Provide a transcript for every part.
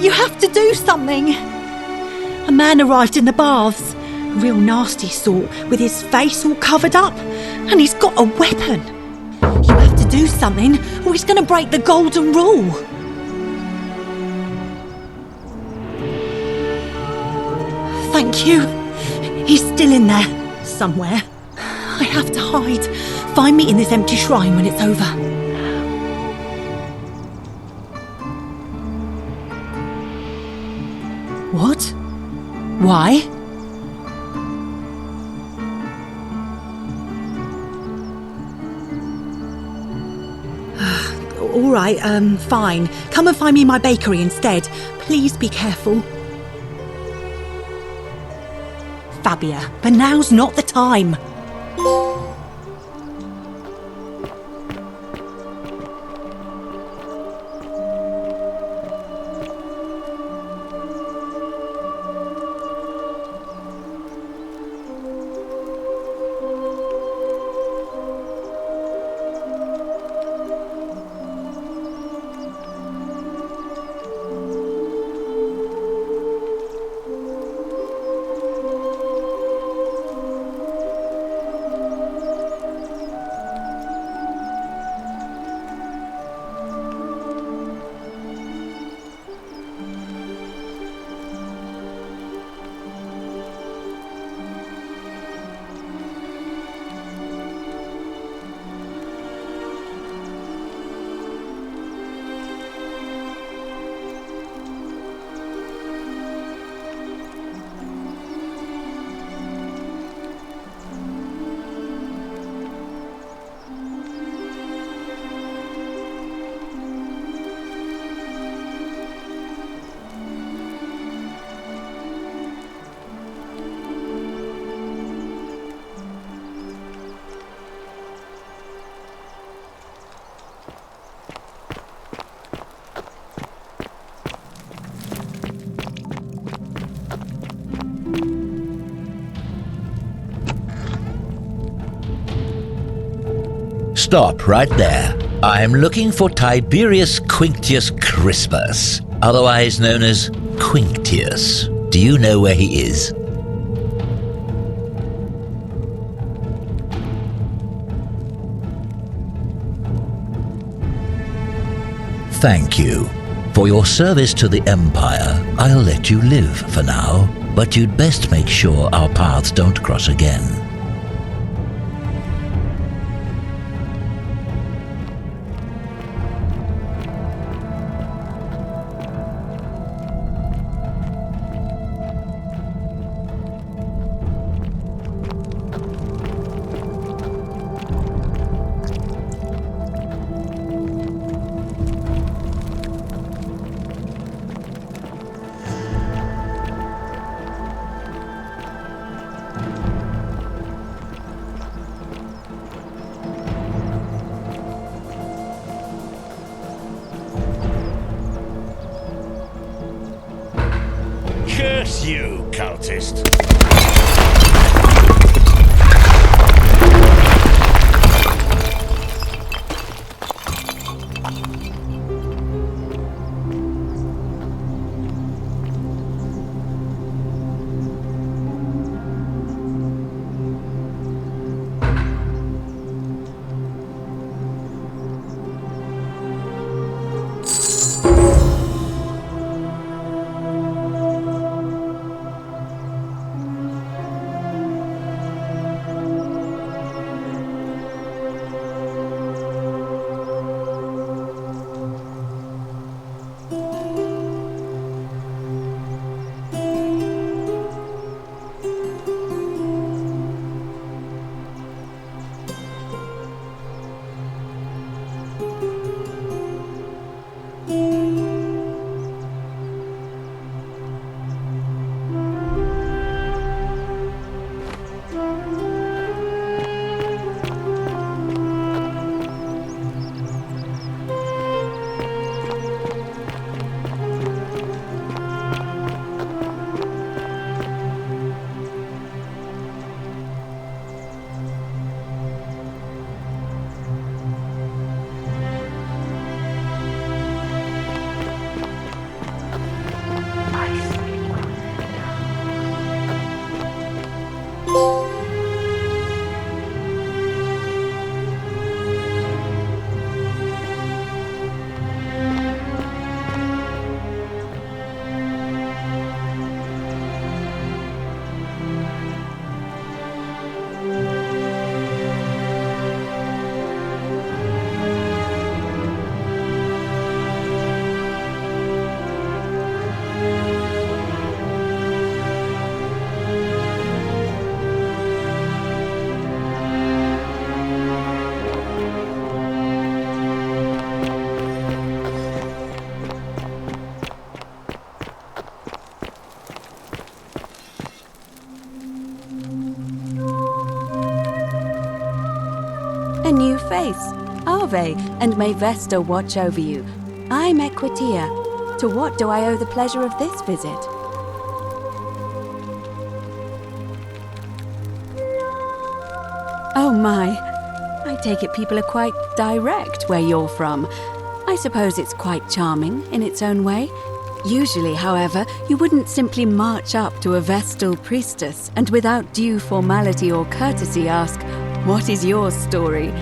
You have to do something! A man arrived in the baths. A real nasty sort, with his face all covered up. And he's got a weapon. You have to do something, or he's going to break the golden rule. Thank you. He's still in there, somewhere. I have to hide. Find me in this empty shrine when it's over. What? Why? All right, fine. Come and find me in my bakery instead. Please be careful. Fabia, but now's not the time. Stop right there. I'm looking for Tiberius Quinctius Crispus, otherwise known as Quinctius. Do you know where he is? Thank you. For your service to the Empire, I'll let you live for now, but you'd best make sure our paths don't cross again. Curse you, cultist! A new face. Ave, and may Vesta watch over you. I'm Equitia. To what do I owe the pleasure of this visit? Oh my, I take it people are quite direct where you're from. I suppose it's quite charming in its own way. Usually, however, you wouldn't simply march up to a Vestal priestess and without due formality or courtesy ask, "What is your story?"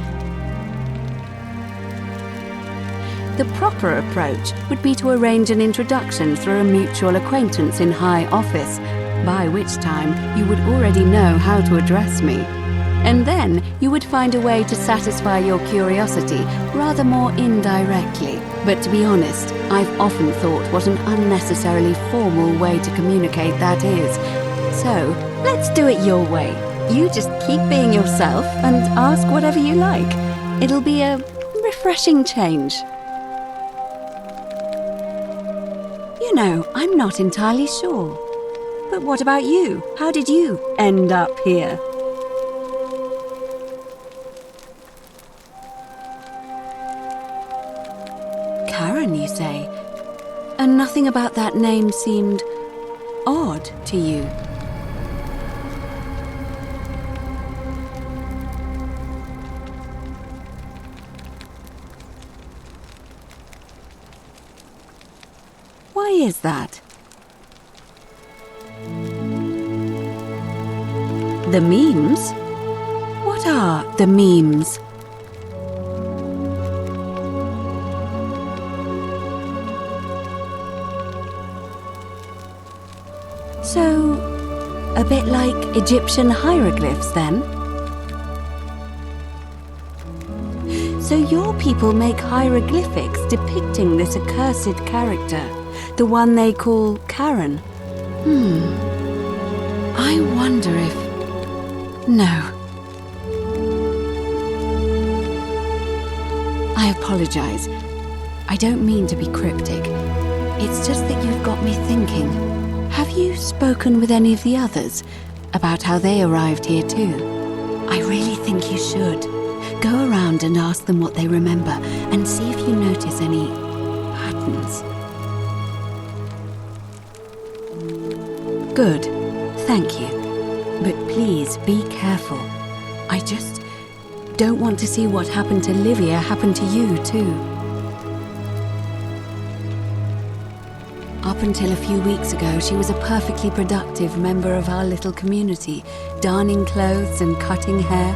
The proper approach would be to arrange an introduction through a mutual acquaintance in high office, by which time you would already know how to address me. And then you would find a way to satisfy your curiosity rather more indirectly. But to be honest, I've often thought what an unnecessarily formal way to communicate that is. So, let's do it your way. You just keep being yourself and ask whatever you like. It'll be a refreshing change. You know, I'm not entirely sure. But what about you? How did you end up here? Karen, you say? And nothing about that name seemed odd to you? Why is that? The memes? What are the memes? So, a bit like Egyptian hieroglyphs then? So your people make hieroglyphics depicting this accursed character, the one they call Karen. I wonder if... No. I apologize. I don't mean to be cryptic. It's just that you've got me thinking. Have you spoken with any of the others about how they arrived here too? I really think you should. Go around and ask them what they remember and see if you notice any patterns. Good. Thank you. But please be careful. I just don't want to see what happened to Livia happen to you too. Up until a few weeks ago, she was a perfectly productive member of our little community, darning clothes and cutting hair.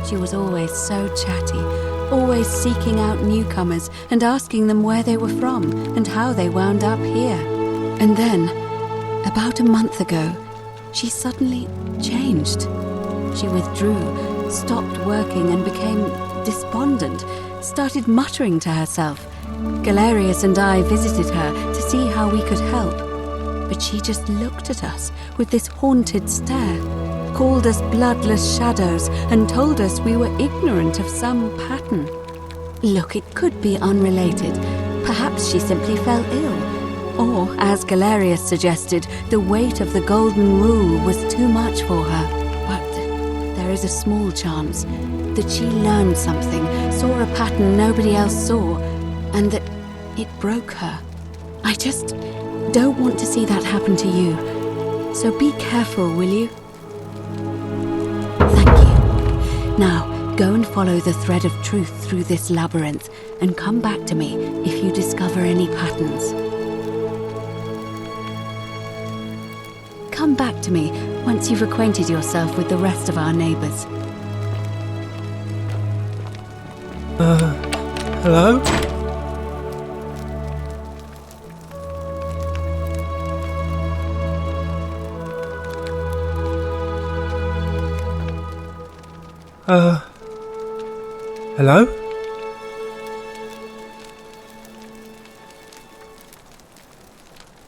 She was always so chatty, always seeking out newcomers and asking them where they were from and how they wound up here. And then, about a month ago, she suddenly changed. She withdrew, stopped working and became despondent, started muttering to herself. Galerius and I visited her to see how we could help, but she just looked at us with this haunted stare, called us bloodless shadows and told us we were ignorant of some pattern. Look, it could be unrelated. Perhaps she simply fell ill. Or, as Galerius suggested, the weight of the golden rule was too much for her. But there is a small chance that she learned something, saw a pattern nobody else saw, and that it broke her. I just don't want to see that happen to you. So be careful, will you? Thank you. Now, go and follow the thread of truth through this labyrinth and come back to me if you discover any patterns. Come back to me once you've acquainted yourself with the rest of our neighbors. Hello? Hello?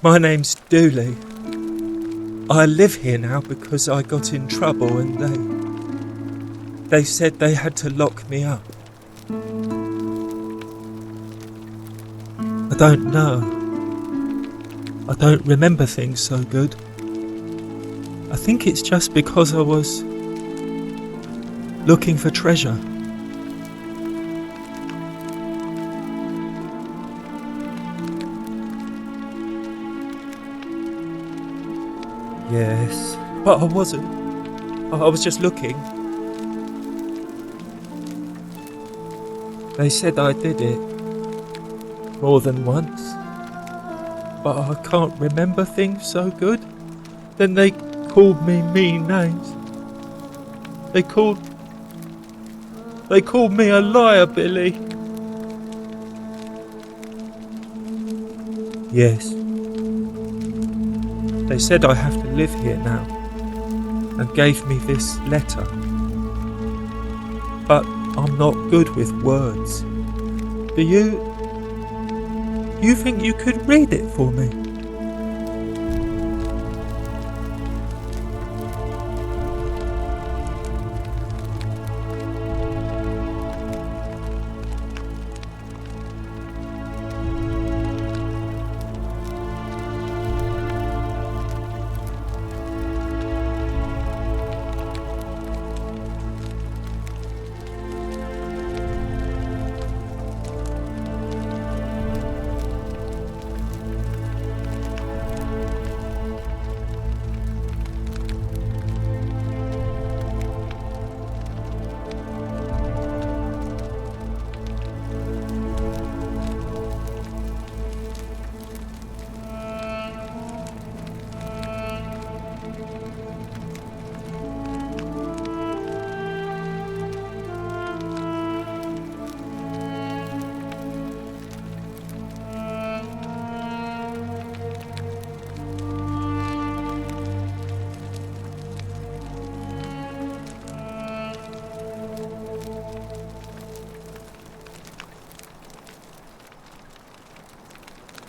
My name's Dooley. I live here now because I got in trouble and they said they had to lock me up. I don't know. I don't remember things so good. I think it's just because I was looking for treasure. Yes, but I wasn't. I was just looking. They said I did it more than once, but I can't remember things so good. Then they called me mean names. They called me a liar, Billy. Yes. They said I have to live here now, and gave me this letter. But I'm not good with words. Do you think you could read it for me?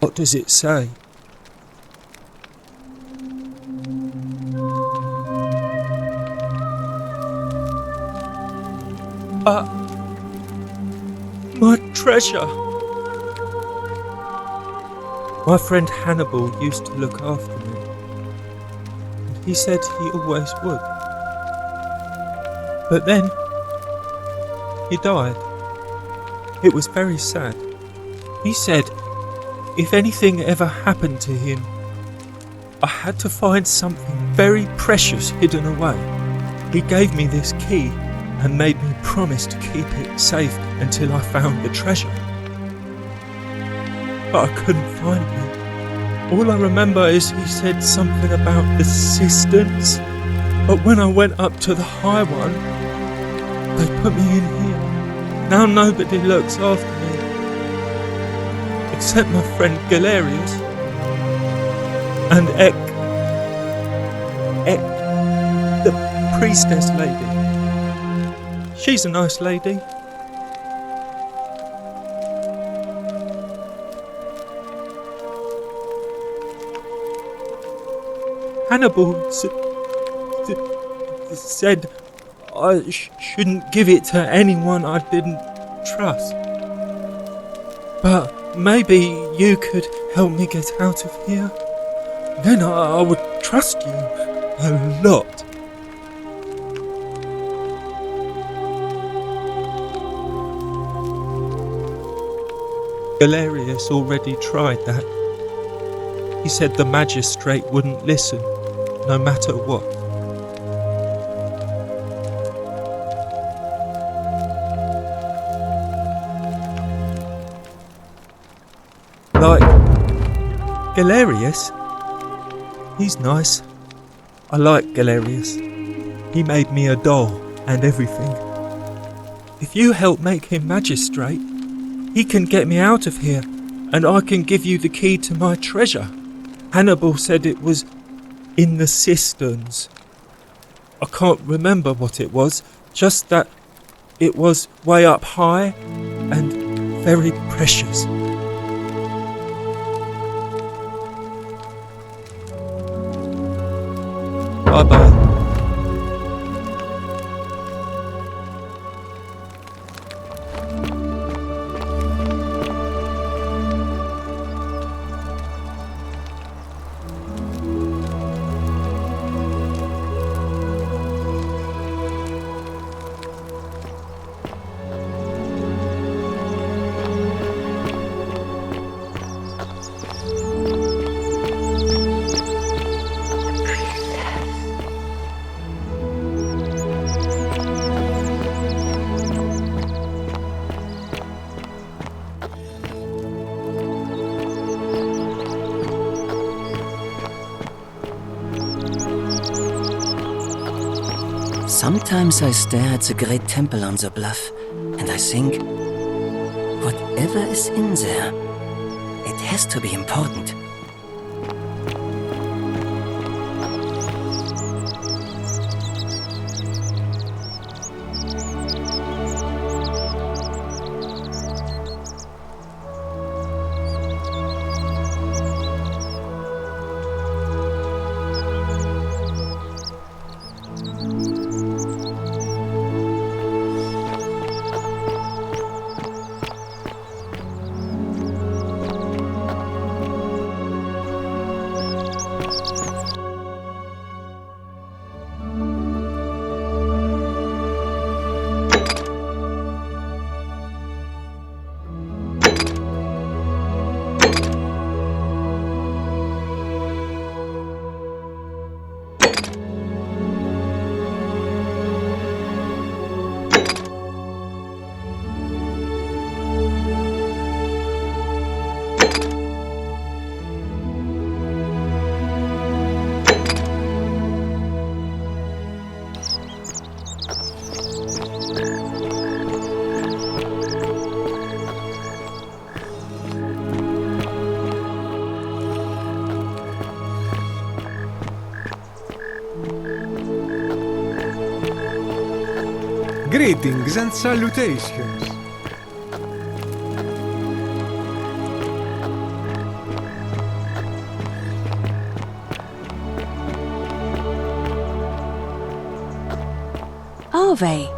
What does it say? My treasure! My friend Hannibal used to look after me, and he said he always would. But then, he died. It was very sad. He said if anything ever happened to him, I had to find something very precious hidden away. He gave me this key and made me promise to keep it safe until I found the treasure. But I couldn't find it. All I remember is he said something about the cisterns, but when I went up to the high one, they put me in here. Now nobody looks after me, except my friend Galerius and Ek, the priestess lady. She's a nice lady. Hannibal said I shouldn't give it to anyone I didn't trust. But maybe you could help me get out of here. Then I would trust you a lot. Galerius already tried that. He said the magistrate wouldn't listen, no matter what. Like Galerius? He's nice. I like Galerius. He made me a doll and everything. If you help make him magistrate, he can get me out of here, and I can give you the key to my treasure. Hannibal said it was in the cisterns. I can't remember what it was, just that it was way up high and very precious. Bye-bye. Sometimes I stare at the great temple on the bluff, and I think, whatever is in there, it has to be important. Greetings and salutations. Are they?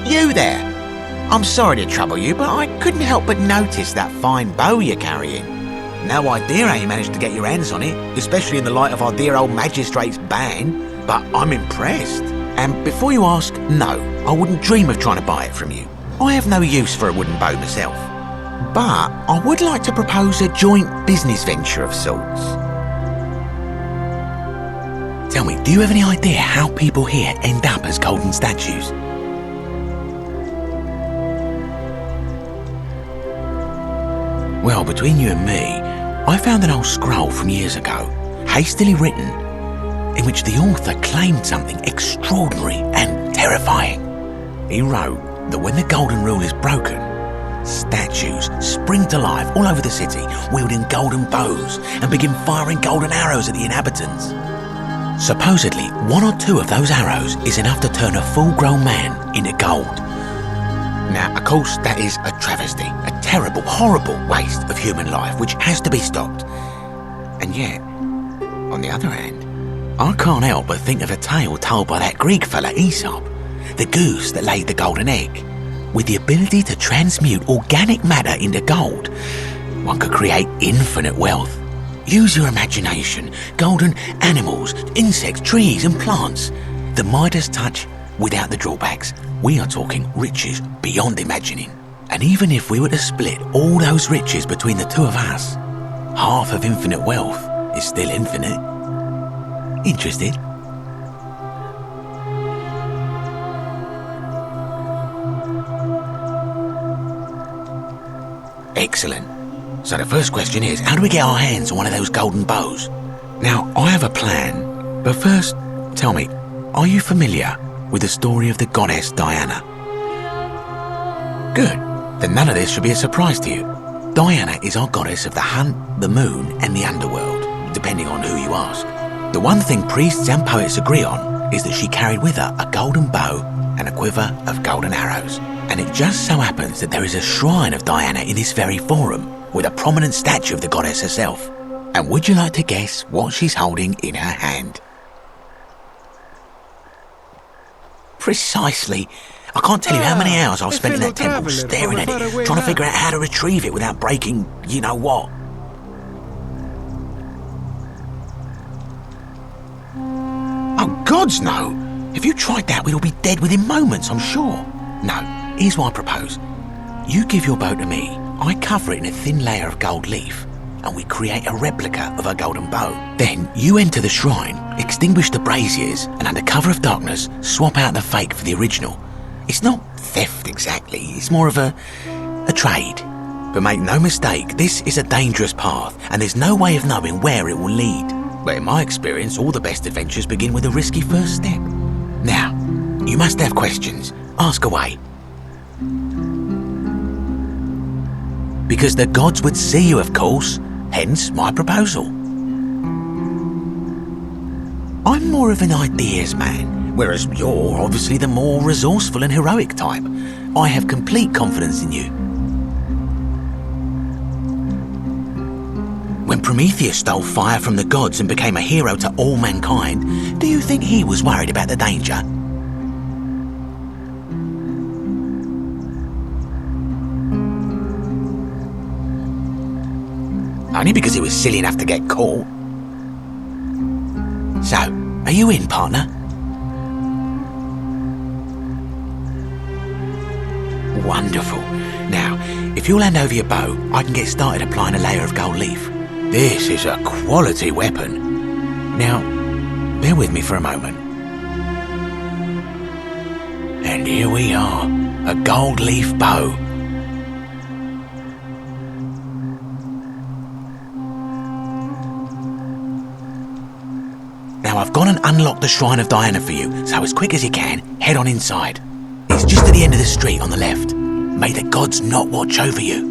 You there! I'm sorry to trouble you, but I couldn't help but notice that fine bow you're carrying. No idea how you managed to get your hands on it, especially in the light of our dear old magistrate's ban, but I'm impressed. And before you ask, no, I wouldn't dream of trying to buy it from you. I have no use for a wooden bow myself. But I would like to propose a joint business venture of sorts. Tell me, do you have any idea how people here end up as golden statues? Well, between you and me, I found an old scroll from years ago, hastily written, in which the author claimed something extraordinary and terrifying. He wrote that when the golden rule is broken, statues spring to life all over the city, wielding golden bows and begin firing golden arrows at the inhabitants. Supposedly, one or two of those arrows is enough to turn a full-grown man into gold. Now, of course, that is a travesty, a terrible, horrible waste of human life which has to be stopped. And yet, on the other hand, I can't help but think of a tale told by that Greek fella Aesop, the goose that laid the golden egg. With the ability to transmute organic matter into gold, one could create infinite wealth. Use your imagination, golden animals, insects, trees and plants. The Midas touch without the drawbacks. We are talking riches beyond imagining. And even if we were to split all those riches between the two of us, half of infinite wealth is still infinite. Interested? Excellent. So the first question is, how do we get our hands on one of those golden bows? Now, I have a plan, but first, tell me, are you familiar with the story of the goddess Diana? Good. Then none of this should be a surprise to you. Diana is our goddess of the hunt, the moon, and the underworld, depending on who you ask. The one thing priests and poets agree on is that she carried with her a golden bow and a quiver of golden arrows. And it just so happens that there is a shrine of Diana in this very forum, with a prominent statue of the goddess herself. And would you like to guess what she's holding in her hand? Precisely. I can't tell you how many hours I've a spent in that fellow temple traveller staring from at a it, faraway trying to figure out land. how to retrieve it without breaking you-know-what. Oh, gods no! If you tried that, we'd all be dead within moments, I'm sure. No, here's what I propose. You give your bow to me, I cover it in a thin layer of gold leaf, and we create a replica of a golden bow. Then you enter the shrine, extinguish the braziers, and under cover of darkness, swap out the fake for the original. It's not theft exactly, it's more of a trade. But make no mistake, this is a dangerous path, and there's no way of knowing where it will lead. But in my experience, all the best adventures begin with a risky first step. Now, you must have questions. Ask away. Because the gods would see you, of course, hence my proposal. I'm more of an ideas man, whereas you're obviously the more resourceful and heroic type. I have complete confidence in you. When Prometheus stole fire from the gods and became a hero to all mankind, do you think he was worried about the danger? Only because he was silly enough to get caught. So, are you in, partner? Wonderful. Now, if you'll hand over your bow, I can get started applying a layer of gold leaf. This is a quality weapon. Now, bear with me for a moment. And here we are, a gold leaf bow. Now I've gone and unlocked the Shrine of Diana for you, so as quick as you can, head on inside. It's just at the end of the street on the left. May the gods not watch over you.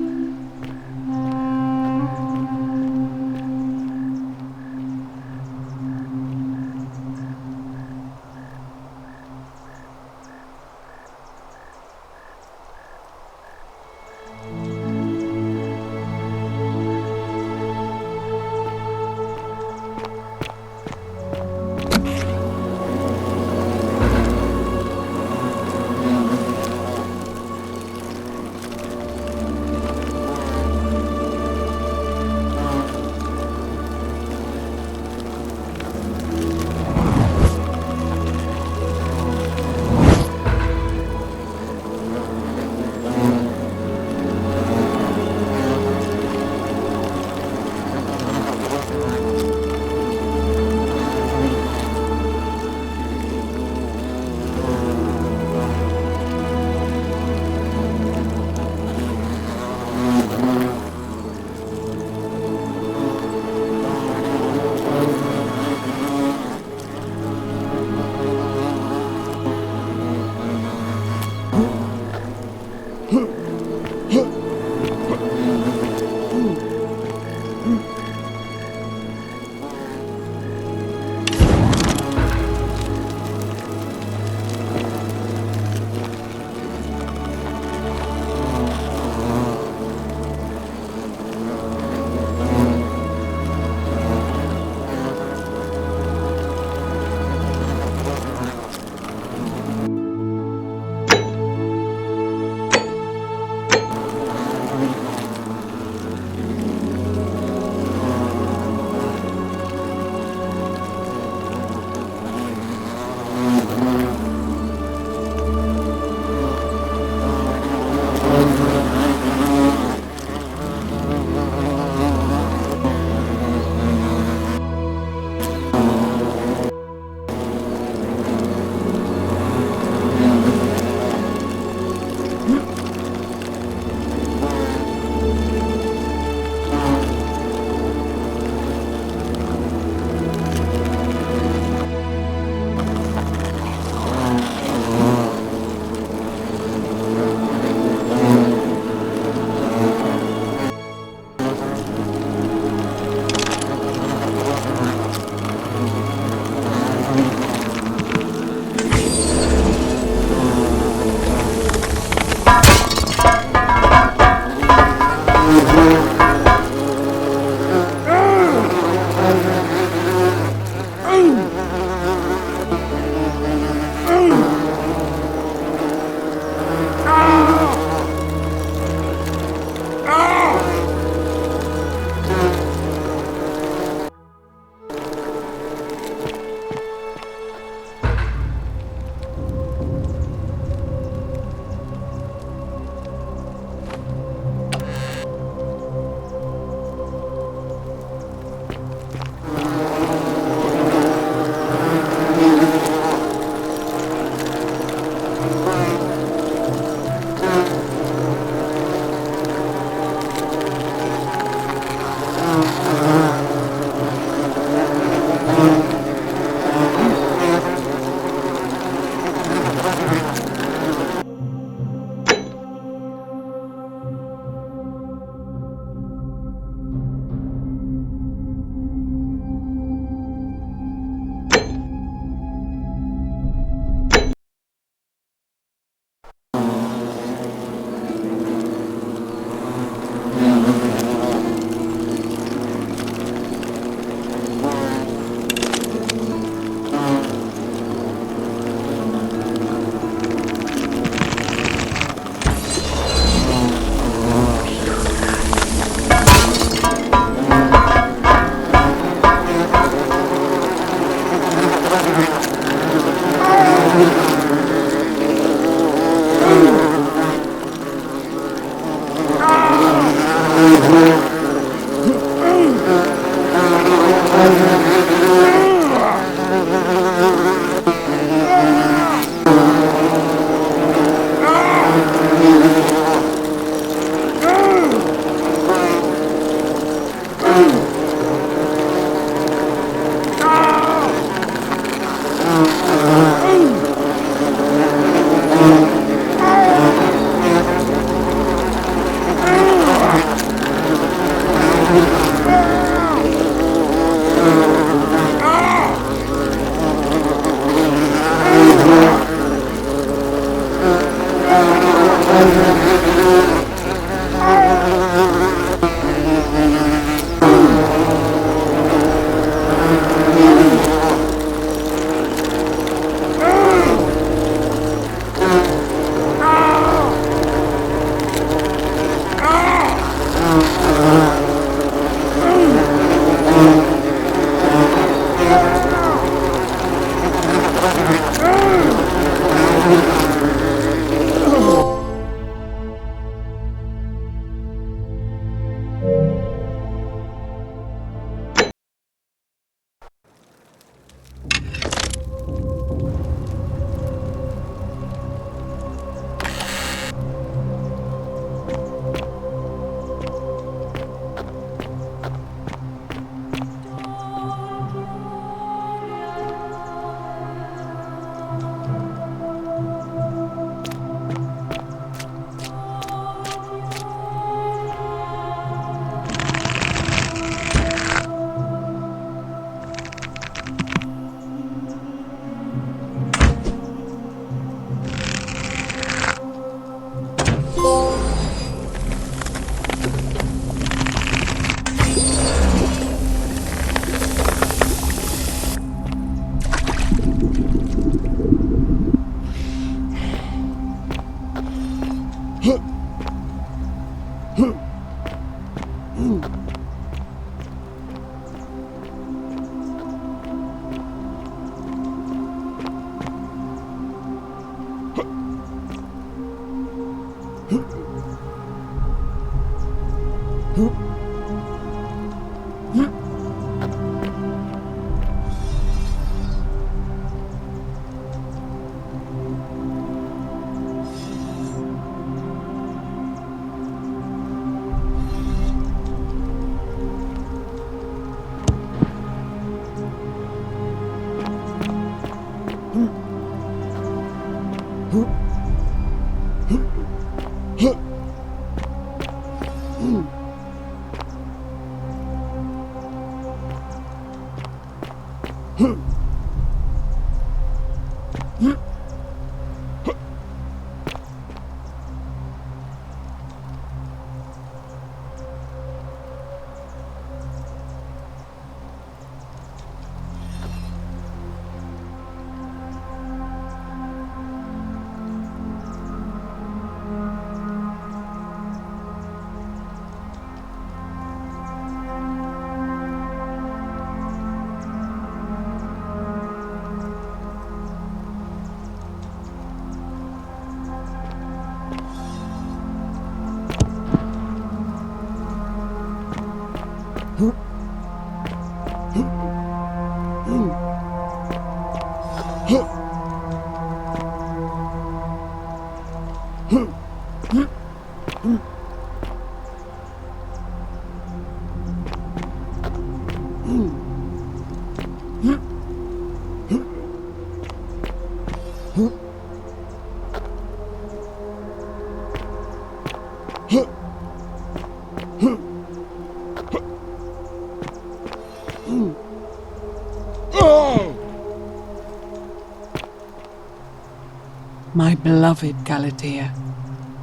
My beloved Galatea,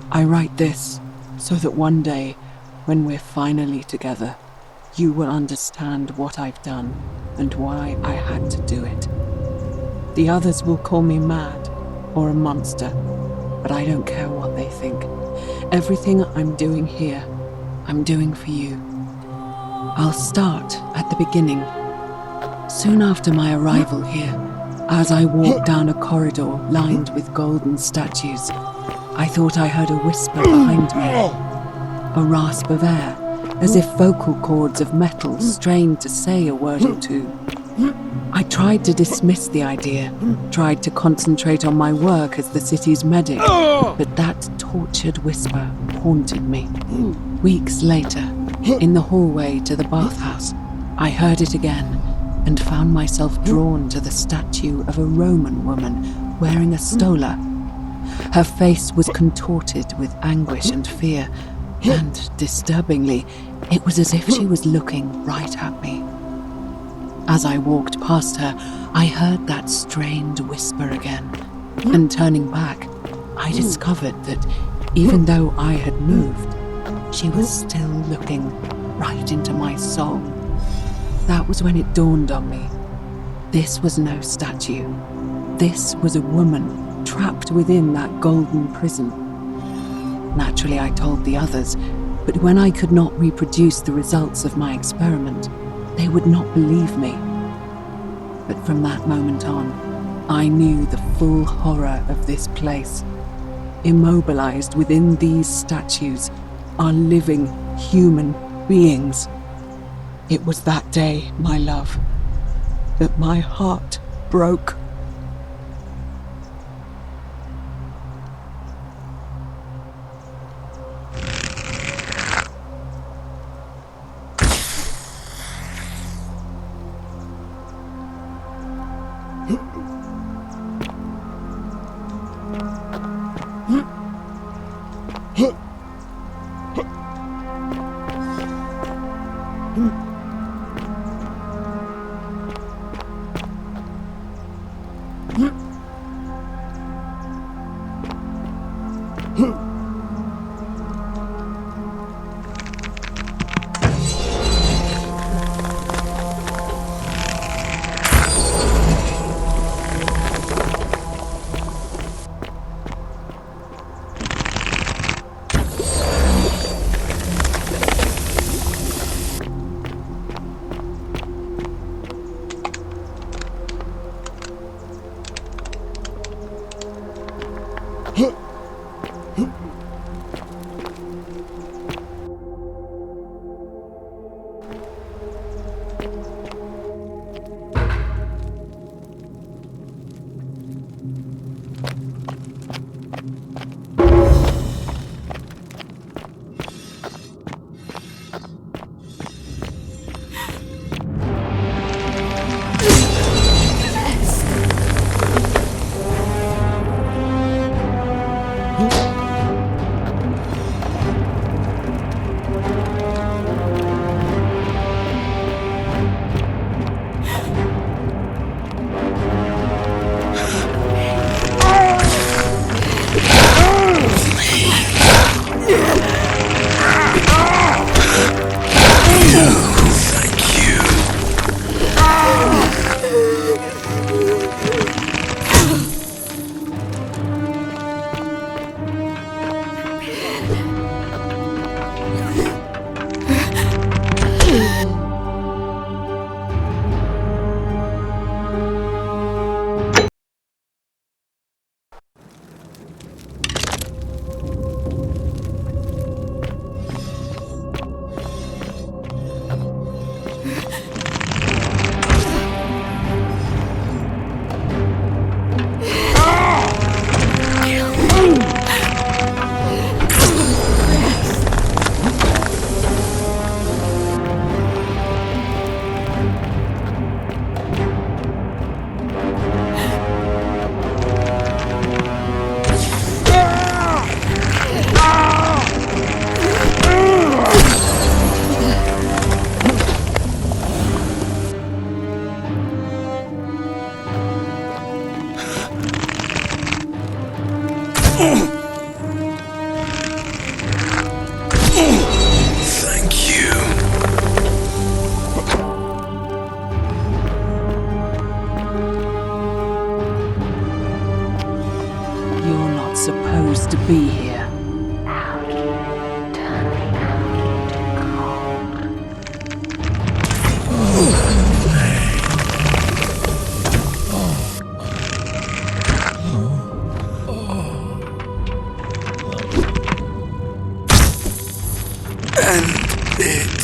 I write this so that one day, when we're finally together, you will understand what I've done and why I had to do it. The others will call me mad or a monster, but I don't care what they think. Everything I'm doing here, I'm doing for you. I'll start at the beginning. Soon after my arrival here, as I walked down a corridor lined with golden statues, I thought I heard a whisper behind me, a rasp of air, as if vocal cords of metal strained to say a word or two. I tried to dismiss the idea, tried to concentrate on my work as the city's medic, but that tortured whisper haunted me. Weeks later, in the hallway to the bathhouse, I heard it again and found myself drawn to the statue of a Roman woman wearing a stola. Her face was contorted with anguish and fear, and, disturbingly, it was as if she was looking right at me. As I walked past her, I heard that strained whisper again, and turning back, I discovered that even though I had moved, she was still looking right into my soul. That was when it dawned on me. This was no statue. This was a woman trapped within that golden prison. Naturally, I told the others, but when I could not reproduce the results of my experiment, they would not believe me. But from that moment on, I knew the full horror of this place. Immobilized within these statues are living human beings. It was that day, my love, that my heart broke. Supposed to be here. And it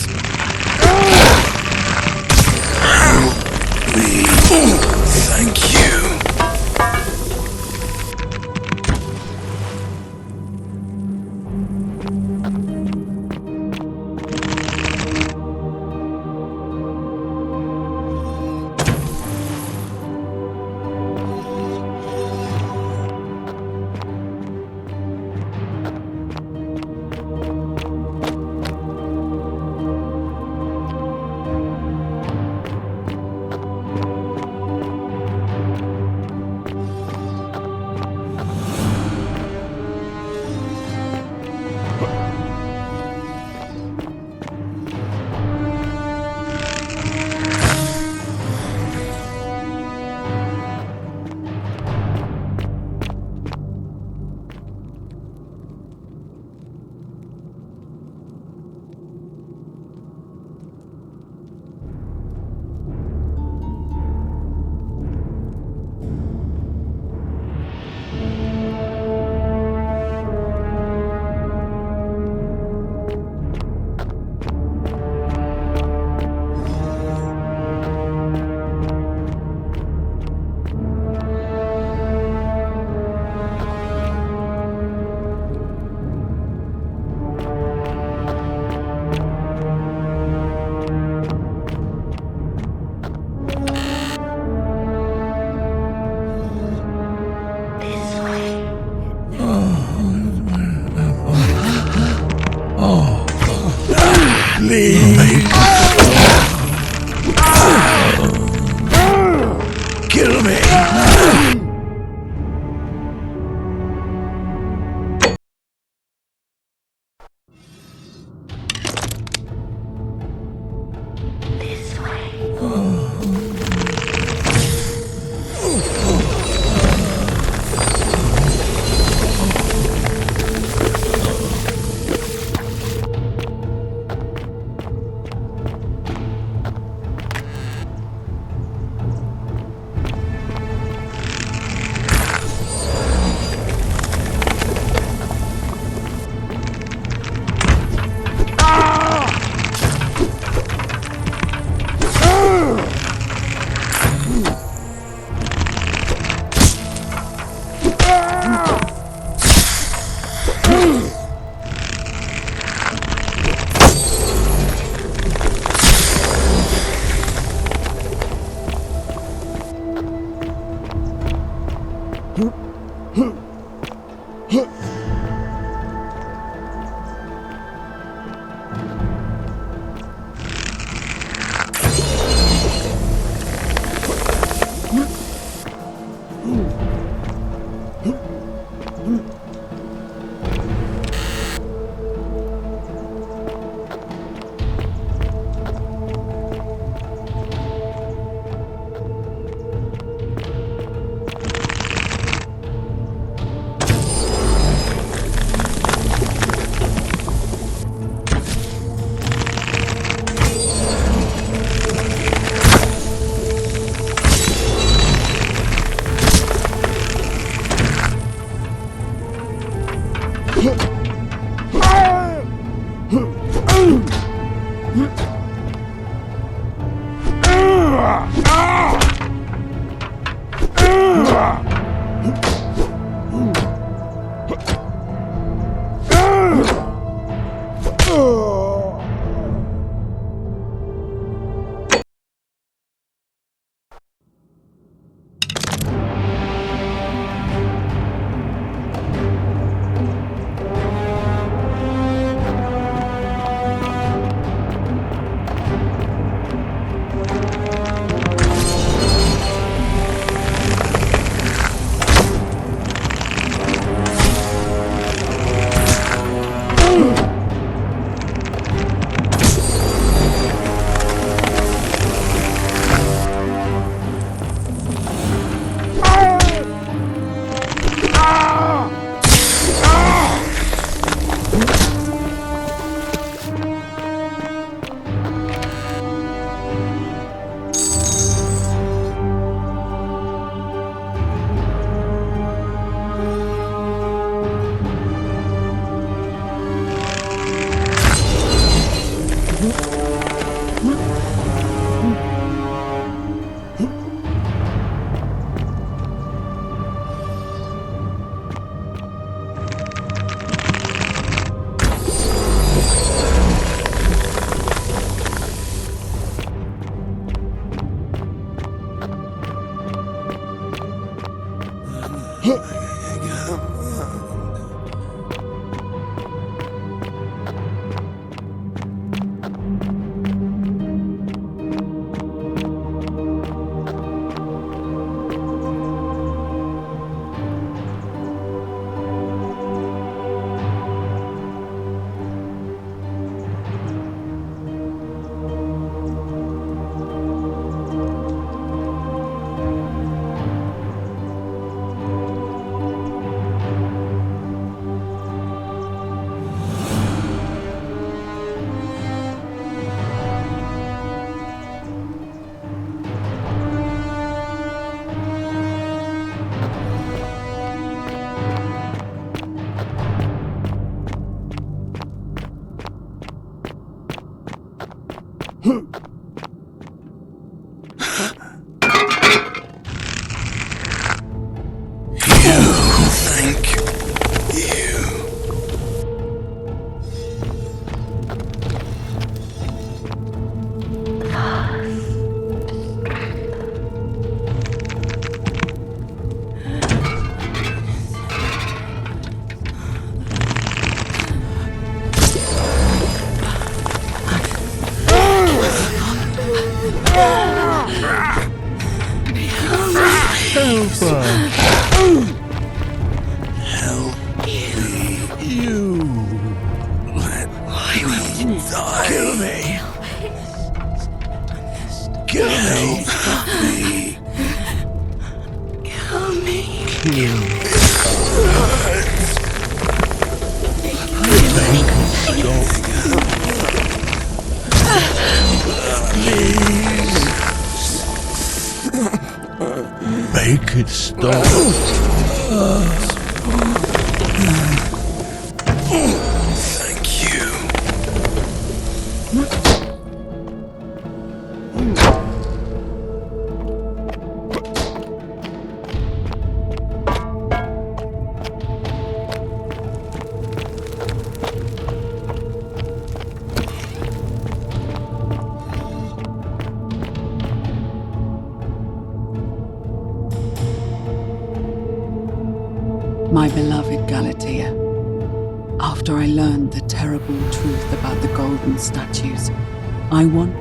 Make it stop. Thank you. My beloved Galatea, after I learned the terrible truth about the golden statues, I want